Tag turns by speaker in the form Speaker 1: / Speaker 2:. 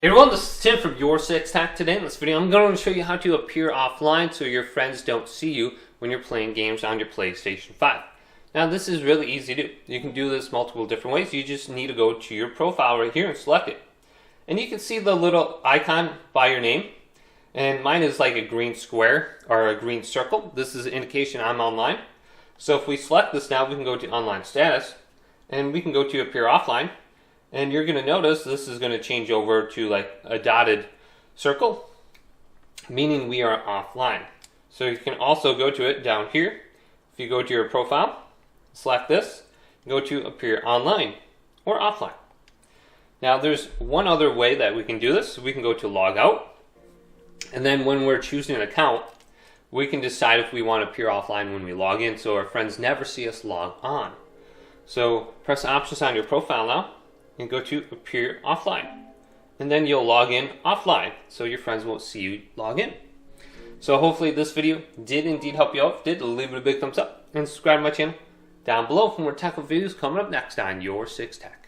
Speaker 1: Hey everyone, this is Tim from Your Six Tech. Today in this video, I'm going to show you how to appear offline so your friends don't see you when you're playing games on your PlayStation 5. Now this is really easy to do. You can do this multiple different ways. You just need to go to your profile right here and select it. And you can see the little icon by your name. And mine is like a green square or a green circle. This is an indication I'm online. So if we select this now, we can go to online status and we can go to appear offline. And you're going to notice this is going to change over to like a dotted circle, meaning we are offline. So you can also go to it down here. If you go to your profile, select this, go to appear online or offline. Now there's one other way that we can do this. We can go to log out. And then when we're choosing an account, we can decide if we want to appear offline when we log in so our friends never see us log on. So press options on your profile now. And go to appear offline, and then you'll log in offline so your friends won't see you log in. So hopefully this video did indeed help you out. If it did, leave it a big thumbs up and subscribe to my channel down below for more technical videos coming up next on Your Six Tech.